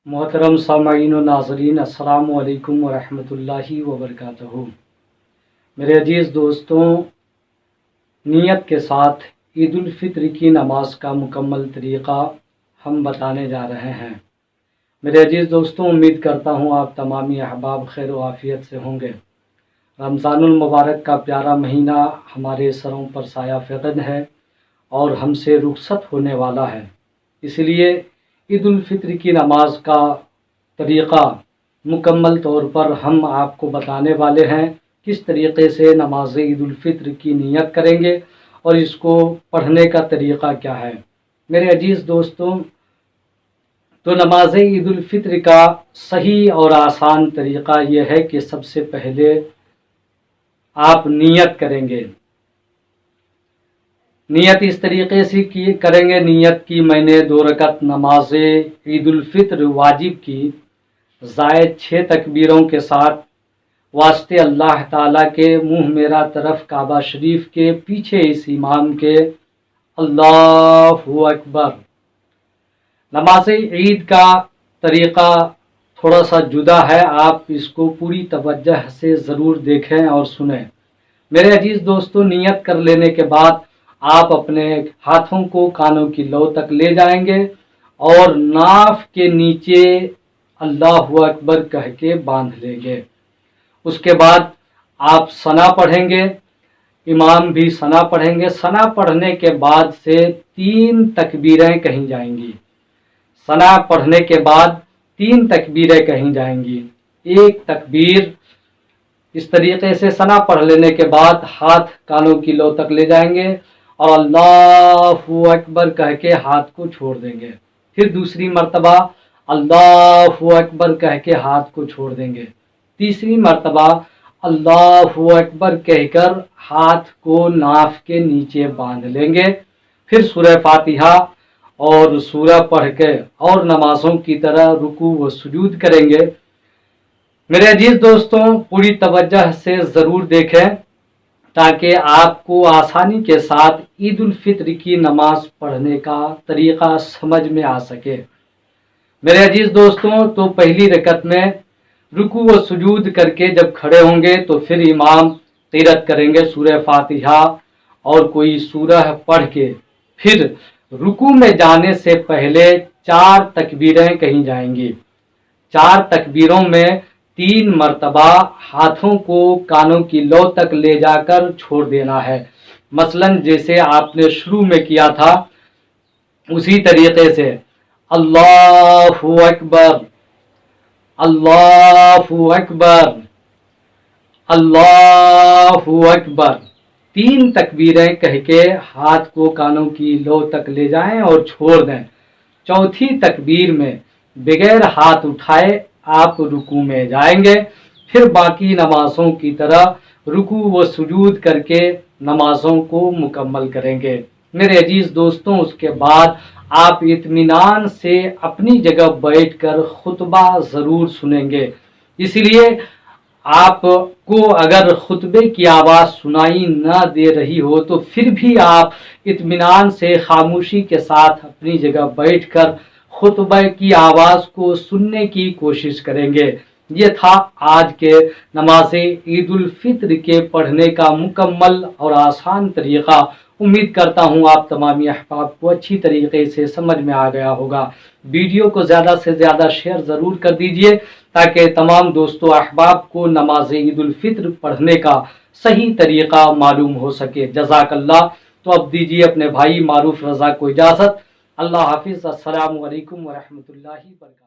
मोहतरम सामाईन व नाज़रीन, अस्सलामु अलैकुम व रहमतुल्लाहि व बरकातहू। मेरे अजीज़ दोस्तों, नियत के साथ ईद उल फित्र की नमाज का मुकम्मल तरीक़ा हम बताने जा रहे हैं। मेरे अजीज़ दोस्तों, उम्मीद करता हूँ आप तमामी अहबाब खैर व आफ़ियत से होंगे। रमज़ानुल मुबारक का प्यारा महीना हमारे सरों पर साया फ़क़द है और हमसे रुखसत होने वाला है। इसलिए ईद उल फित्र की नमाज का तरीक़ा मुकम्मल तौर पर हम आपको बताने वाले हैं। किस तरीक़े से नमाज ईद उल फित्र की नियत करेंगे और इसको पढ़ने का तरीक़ा क्या है। मेरे अजीज़ दोस्तों, तो नमाज ईद उल फित्र का सही और आसान तरीक़ा यह है कि सबसे पहले आप नियत करेंगे। नियत इस तरीक़े से की करेंगे, नियत की मैंने 2 रकत नमाज ईद उल फित्र वाजिब की ज़ायद 6 तकबीरों के साथ वास्ते अल्लाह ताला के मुँह मेरा तरफ काबा शरीफ के पीछे इस इमाम के अल्लाहु अकबर। नमाज ईद का तरीक़ा थोड़ा सा जुदा है, आप इसको पूरी तवज्जो से ज़रूर देखें और सुनें। मेरे अजीज़ दोस्तों, नियत कर लेने के बाद आप अपने हाथों को कानों की लौ तक ले जाएंगे और नाफ के नीचे अल्लाहु अकबर कह के बांध लेंगे। उसके बाद आप सना पढ़ेंगे, इमाम भी सना पढ़ेंगे। सना पढ़ने के बाद से 3 तकबीरें कही जाएंगी। सना पढ़ने के बाद 3 तकबीरें कही जाएंगी। एक तकबीर इस तरीक़े से सना पढ़ लेने के बाद हाथ कानों की लौ तक ले जाएंगे और अल्लाहु अकबर कह के हाथ को छोड़ देंगे। फिर दूसरी मर्तबा अल्लाहु अकबर कह के हाथ को छोड़ देंगे। तीसरी मर्तबा अल्लाहु अकबर कहकर हाथ को नाफ के नीचे बांध लेंगे। फिर सूरह फातिहा और सूरह पढ़ के और नमाजों की तरह रुकू व सुजूद करेंगे। मेरे अजीज दोस्तों, पूरी तवज्जो से ज़रूर देखें ताकि आपको आसानी के साथ ईद उल फित्र की नमाज पढ़ने का तरीक़ा समझ में आ सके। मेरे अजीज़ दोस्तों, तो पहली रकत में रुकू व सुजूद करके जब खड़े होंगे तो फिर इमाम क़िरात करेंगे सूरह फातिहा और कोई सूरह पढ़ के फिर रुकू में जाने से पहले 4 तकबीरें कही जाएंगी। 4 तकबीरों में 3 मर्तबा हाथों को कानों की लौ तक ले जाकर छोड़ देना है। मसलन जैसे आपने शुरू में किया था उसी तरीक़े से अल्लाहु अकबर, अल्लाहु अकबर, अल्लाहु अकबर 3 तकबीरें कह के हाथ को कानों की लौ तक ले जाएं और छोड़ दें। चौथी तकबीर में बगैर हाथ उठाए आप रुकू में जाएंगे। फिर बाकी नमाजों की तरह रुकू व सुजूद करके नमाजों को मुकम्मल करेंगे। मेरे अजीज़ दोस्तों, उसके बाद आप इत्मीनान से अपनी जगह बैठकर खुतबा ज़रूर सुनेंगे। इसलिए आपको अगर खुतबे की आवाज़ सुनाई ना दे रही हो तो फिर भी आप इत्मीनान से खामोशी के साथ अपनी जगह बैठकर खुतबे की आवाज़ को सुनने की कोशिश करेंगे। ये था आज के नमाज ईद उल फित्र के पढ़ने का मुकम्मल और आसान तरीक़ा। उम्मीद करता हूँ आप तमामी अहबाब को अच्छी तरीके से समझ में आ गया होगा। वीडियो को ज़्यादा से ज़्यादा शेयर ज़रूर कर दीजिए ताकि तमाम दोस्तों अहबाब को नमाज ईद उल फित्र पढ़ने का सही तरीक़ा मालूम हो सके। जज़ाकल्लाह। तो अब दीजिए अपने भाई मारूफ रज़ा को इजाज़त। अल्लाह हाफिज़। अस्सलामु अलैकुम व रहमतुल्लाहि व बरकातहू।